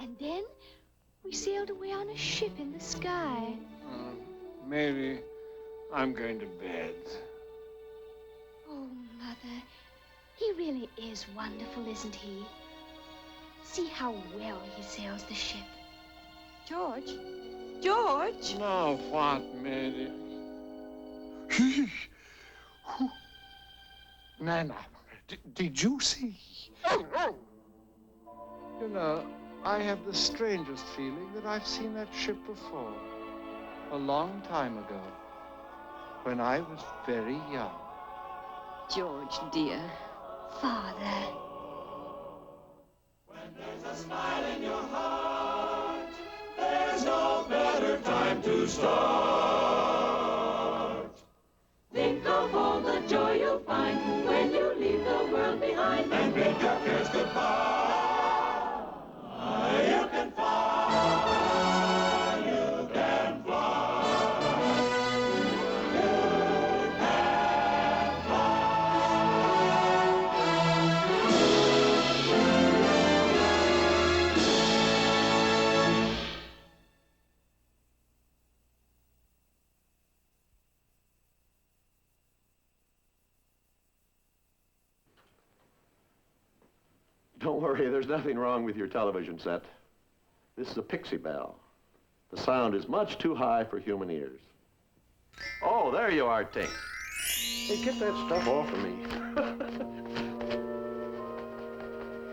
And then we sailed away on a ship in the sky. Maybe I'm going to bed. Oh, Mother, he really is wonderful, isn't he? See how well he sails the ship. George? George? Now what, Mary? Nana, did you see? You know, I have the strangest feeling that I've seen that ship before. A long time ago, when I was very young. George, dear. Father. When there's a smile in your heart, there's no better time to start. Think of all the joy you'll find when you leave the world behind and bid your cares goodbye. You can fly, you can fly, you can fly. Don't worry, there's nothing wrong with your television set. This is a Pixie Bell. The sound is much too high for human ears. Oh, there you are, Tink. Hey, get that stuff off of me.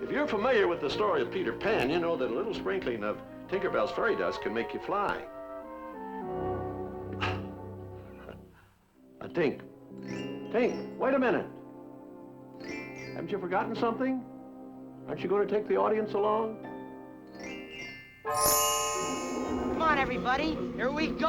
If you're familiar with the story of Peter Pan, you know that a little sprinkling of Tinkerbell's fairy dust can make you fly. Tink, wait a minute. Haven't you forgotten something? Aren't you going to take the audience along? Come on, everybody. Here we go!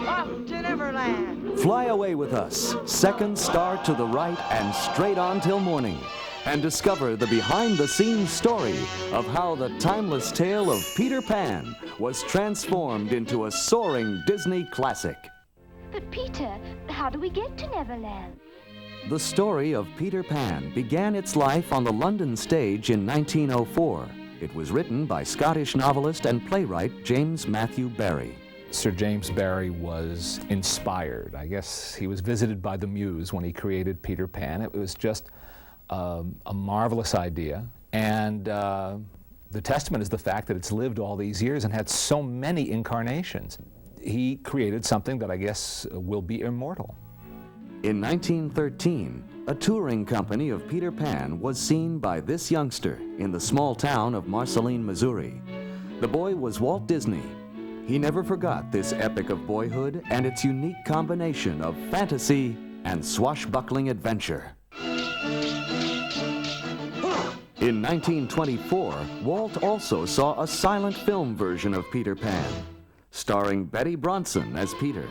Off to Neverland! Fly away with us. Second star to the right and straight on till morning. And discover the behind-the-scenes story of how the timeless tale of Peter Pan was transformed into a soaring Disney classic. But Peter, how do we get to Neverland? The story of Peter Pan began its life on the London stage in 1904. It was written by Scottish novelist and playwright James Matthew Barrie. Sir James Barrie was inspired. I guess he was visited by the muse when he created Peter Pan. It was just a marvelous idea. And the testament is the fact that it's lived all these years and had so many incarnations. He created something that I guess will be immortal. In 1913, a touring company of Peter Pan was seen by this youngster in the small town of Marceline, Missouri. The boy was Walt Disney. He never forgot this epic of boyhood and its unique combination of fantasy and swashbuckling adventure. In 1924, Walt also saw a silent film version of Peter Pan, starring Betty Bronson as Peter.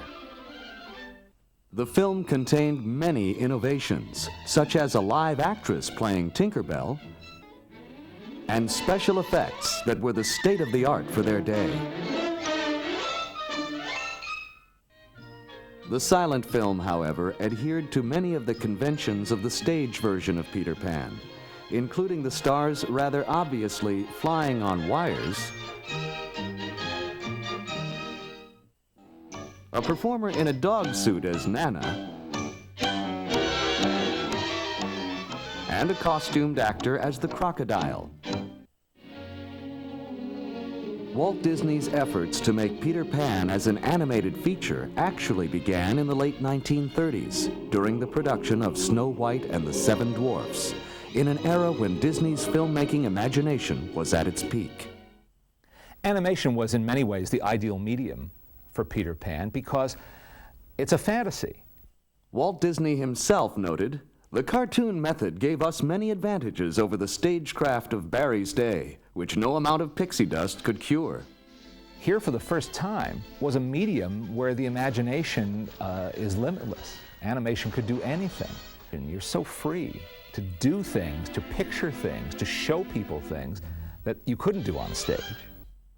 The film contained many innovations, such as a live actress playing Tinkerbell, and special effects that were the state of the art for their day. The silent film, however, adhered to many of the conventions of the stage version of Peter Pan, including the stars rather obviously flying on wires, a performer in a dog suit as Nana, and a costumed actor as the crocodile. Walt Disney's efforts to make Peter Pan as an animated feature actually began in the late 1930s during the production of Snow White and the Seven Dwarfs, in an era when Disney's filmmaking imagination was at its peak. Animation was in many ways the ideal medium for Peter Pan because it's a fantasy. Walt Disney himself noted, "The cartoon method gave us many advantages over the stagecraft of Barrie's day, which no amount of pixie dust could cure." Here for the first time was a medium where the imagination is limitless. Animation could do anything. And you're so free to do things, to picture things, to show people things that you couldn't do on stage.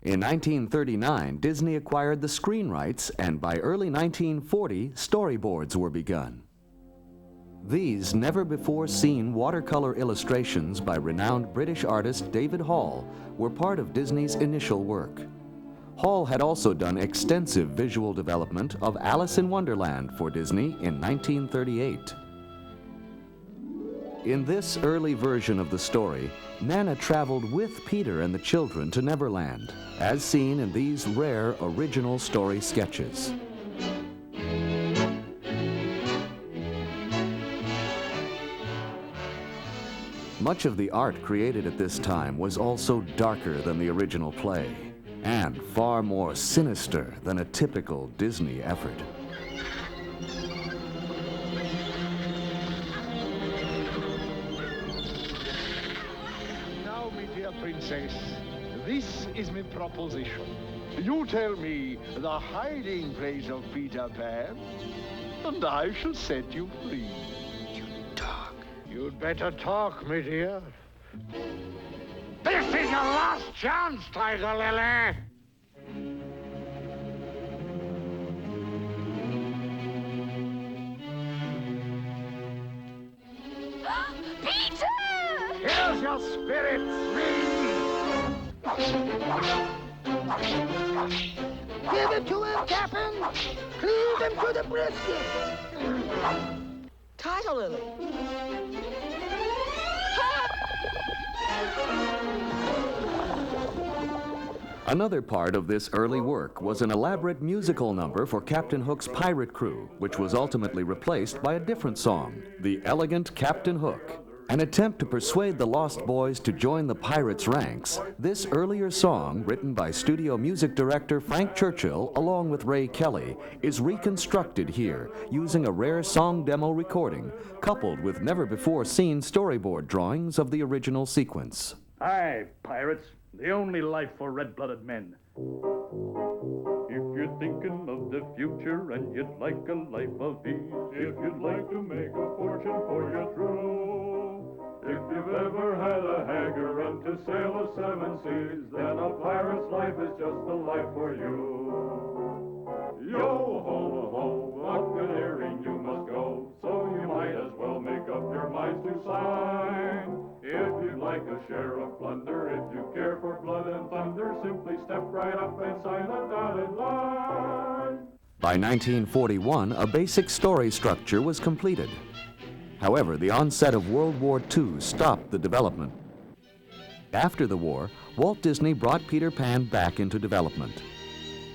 In 1939, Disney acquired the screen rights, and by early 1940, storyboards were begun. These never-before-seen watercolor illustrations by renowned British artist David Hall were part of Disney's initial work. Hall had also done extensive visual development of Alice in Wonderland for Disney in 1938. In this early version of the story, Nana traveled with Peter and the children to Neverland, as seen in these rare original story sketches. Much of the art created at this time was also darker than the original play, and far more sinister than a typical Disney effort. Now, my dear princess, this is my proposition. You tell me the hiding place of Peter Pan, and I shall set you free. You talk. You'd better talk, my dear. This is your last chance, Tiger Lily! Peter! Here's your spirit free! Give it to him, Captain! Cleave him to the brisket! Tiger Lily! Another part of this early work was an elaborate musical number for Captain Hook's pirate crew, which was ultimately replaced by a different song, The Elegant Captain Hook. An attempt to persuade the Lost Boys to join the pirates' ranks, this earlier song, written by studio music director Frank Churchill along with Ray Kelly, is reconstructed here using a rare song demo recording, coupled with never-before-seen storyboard drawings of the original sequence. Aye, pirates, the only life for red-blooded men. If you're thinking of the future and you'd like a life of ease, if you'd like to make a fortune for your true, if you've ever had a hanger and to sail the 7 seas, then a pirate's life is just the life for you. Yo-ho-ho, up and herring you must go, so you might as well make up your minds to sign. If you'd like a share of plunder, if you care for blood and thunder, simply step right up and sign the dotted line. By 1941, a basic story structure was completed. However, the onset of World War II stopped the development. After the war, Walt Disney brought Peter Pan back into development.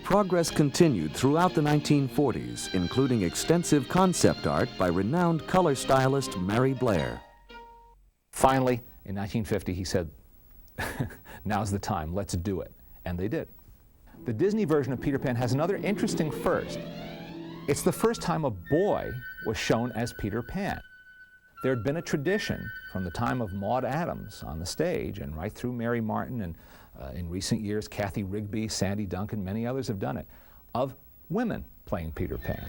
Progress continued throughout the 1940s, including extensive concept art by renowned color stylist Mary Blair. Finally, in 1950, he said, now's the time, let's do it. And they did. The Disney version of Peter Pan has another interesting first. It's the first time a boy was shown as Peter Pan. There had been a tradition from the time of Maude Adams on the stage and right through Mary Martin and in recent years Kathy Rigby, Sandy Duncan, many others have done it, of women playing Peter Pan.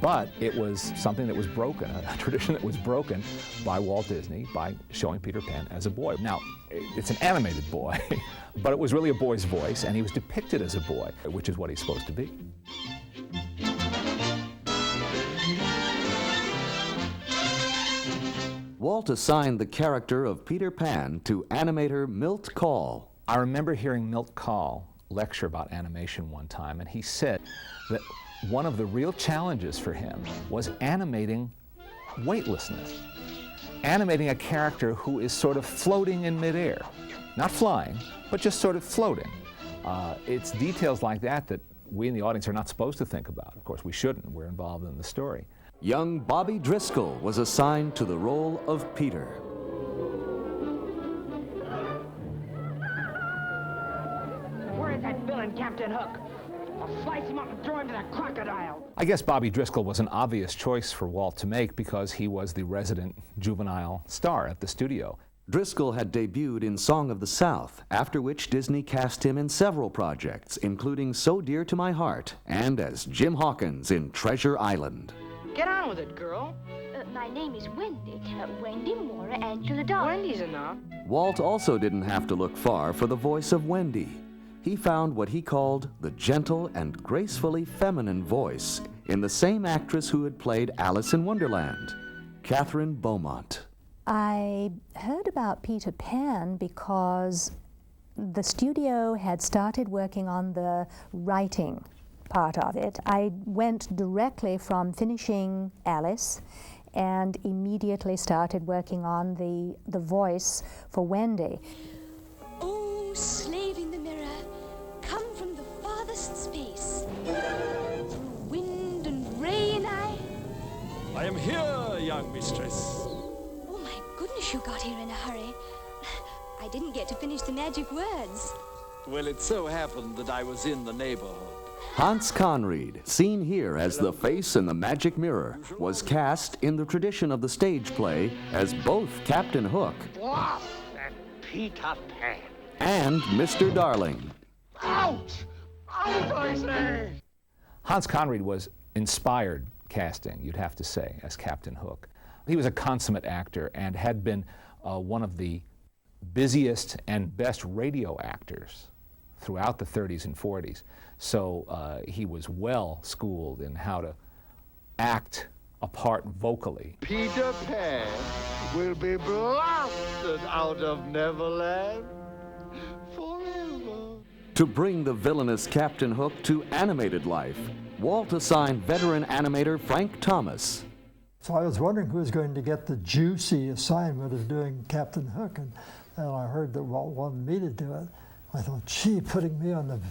But it was something that was broken, a tradition that was broken by Walt Disney by showing Peter Pan as a boy. Now, it's an animated boy, but it was really a boy's voice, and he was depicted as a boy, which is what he's supposed to be. Walt assigned the character of Peter Pan to animator Milt Kahl. I remember hearing Milt Kahl lecture about animation one time, and he said that one of the real challenges for him was animating weightlessness, animating a character who is sort of floating in midair, not flying, but just sort of floating. It's details like that that we in the audience are not supposed to think about. Of course, we shouldn't. We're involved in the story. Young Bobby Driscoll was assigned to the role of Peter. Where is that villain, Captain Hook? I'll slice him up and throw him to that crocodile. I guess Bobby Driscoll was an obvious choice for Walt to make because he was the resident juvenile star at the studio. Driscoll had debuted in Song of the South, after which Disney cast him in several projects, including So Dear to My Heart and as Jim Hawkins in Treasure Island. Get on with it, girl. My name is Wendy. Wendy Moore Angela Dahl. Wendy's enough. Walt also didn't have to look far for the voice of Wendy. he found what he called the gentle and gracefully feminine voice in the same actress who had played Alice in Wonderland, Catherine Beaumont. I heard about Peter Pan because the studio had started working on the writing part of it. I went directly from finishing Alice and immediately started working on the voice for Wendy. Oh, slave in the mirror, come from the farthest space. Through wind and rain I am here, young mistress. Oh my goodness, you got here in a hurry. I didn't get to finish the magic words. Well, it so happened that I was in the neighborhood. Hans Conried, seen here as the face in the magic mirror, was cast in the tradition of the stage play as both Captain Hook Bluff and Peter Pan. and Mr. Darling. Out! Out, I say! Hans Conried was inspired casting, you'd have to say, as Captain Hook. He was a consummate actor and had been one of the busiest and best radio actors throughout the 30s and 40s. So he was well schooled in how to act a part vocally. Peter Pan will be blasted out of Neverland forever. To bring the villainous Captain Hook to animated life, Walt assigned veteran animator Frank Thomas. So I was wondering who was going to get the juicy assignment of doing Captain Hook, and I heard that Walt wanted me to do it. I thought, gee, putting me on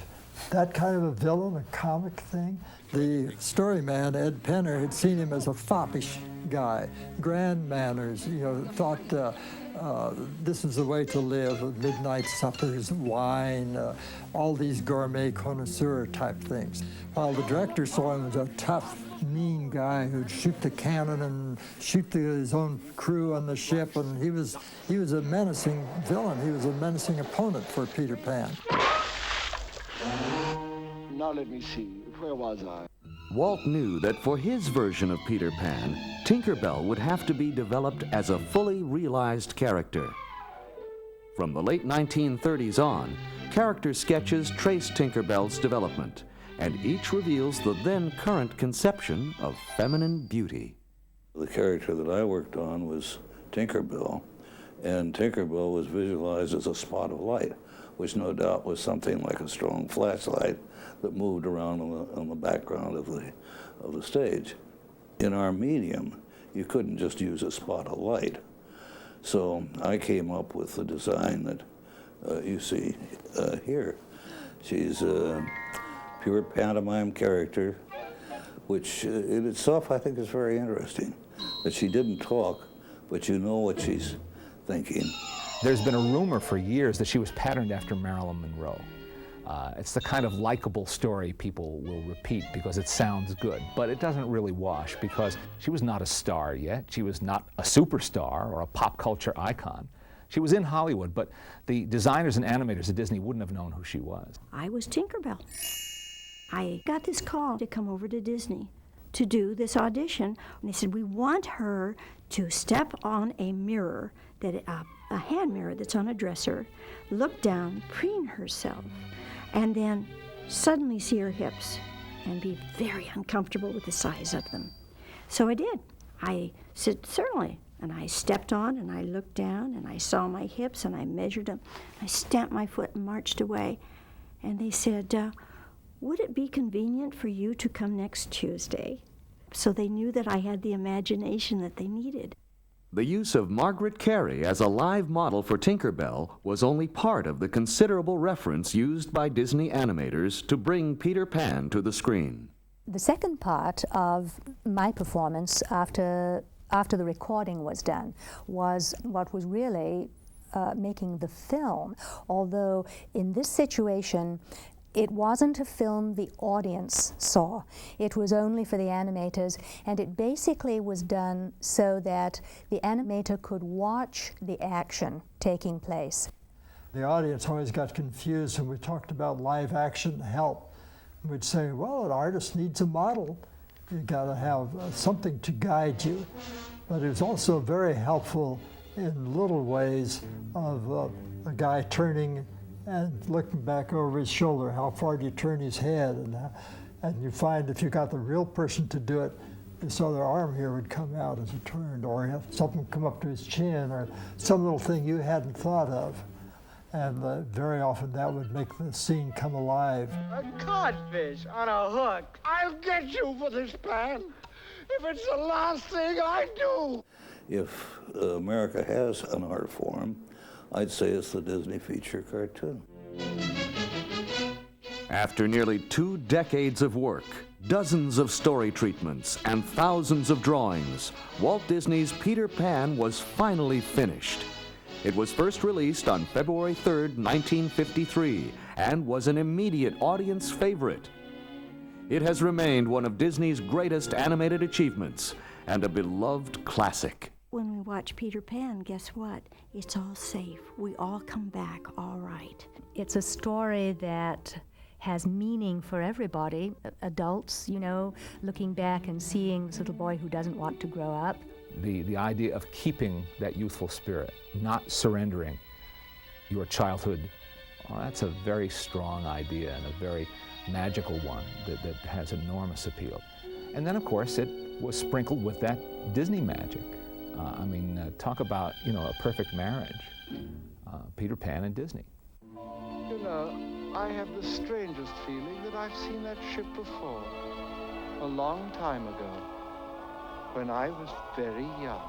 that kind of a villain, a comic thing. The story man, Ed Penner, had seen him as a foppish guy, grand manners, thought this is the way to live, midnight suppers, wine, all these gourmet connoisseur type things. While the director saw him as a tough, mean guy who'd shoot the cannon and shoot his own crew on the ship, and he was a menacing villain. He was a menacing opponent for Peter Pan. Now let me see, where was I? Walt knew that for his version of Peter Pan, Tinkerbell would have to be developed as a fully realized character. From the late 1930s on, character sketches trace Tinkerbell's development, and each reveals the then current conception of feminine beauty. The character that I worked on was Tinkerbell, and Tinkerbell was visualized as a spot of light, which no doubt was something like a strong flashlight that moved around on the background of the stage. In our medium, you couldn't just use a spot of light. So I came up with the design that you see here. She's a pure pantomime character, which in itself I think is very interesting, that she didn't talk, but you know what she's thinking. There's been a rumor for years that she was patterned after Marilyn Monroe. It's the kind of likable story people will repeat because it sounds good, but it doesn't really wash because she was not a star yet. She was not a superstar or a pop culture icon. She was in Hollywood, but the designers and animators at Disney wouldn't have known who she was. I was Tinkerbell. I got this call to come over to Disney to do this audition, and they said, we want her to step on a mirror, a hand mirror that's on a dresser, look down, preen herself, and then suddenly see her hips and be very uncomfortable with the size of them. So I did. I said, certainly. And I stepped on and I looked down and I saw my hips and I measured them. I stamped my foot and marched away. And they said, would it be convenient for you to come next Tuesday? So they knew that I had the imagination that they needed. The use of Margaret Carey as a live model for Tinkerbell was only part of the considerable reference used by Disney animators to bring Peter Pan to the screen. The second part of my performance after the recording was done was what was really making the film, although in this situation it wasn't a film the audience saw. It was only for the animators, and it basically was done so that the animator could watch the action taking place. The audience always got confused when we talked about live action help. We'd say, well, an artist needs a model. You've got to have something to guide you. But it was also very helpful in little ways of a guy turning and looking back over his shoulder, how far do you turn his head, and you find if you got the real person to do it, this other arm here would come out as it turned, or have something come up to his chin, or some little thing you hadn't thought of. And very often that would make the scene come alive. A codfish on a hook. I'll get you for this plan, if it's the last thing I do. If America has an art form, I'd say it's the Disney feature cartoon. After nearly 2 decades of work, dozens of story treatments, and thousands of drawings, Walt Disney's Peter Pan was finally finished. It was first released on February 3rd, 1953, and was an immediate audience favorite. It has remained one of Disney's greatest animated achievements and a beloved classic. When we watch Peter Pan, guess what? It's all safe. We all come back all right. It's a story that has meaning for everybody. Adults, you know, looking back and seeing this little boy who doesn't want to grow up. The idea of keeping that youthful spirit, not surrendering your childhood, well, that's a very strong idea and a very magical one that has enormous appeal. And then, of course, it was sprinkled with that Disney magic. Talk about, a perfect marriage, Peter Pan and Disney. You know, I have the strangest feeling that I've seen that ship before, a long time ago, when I was very young.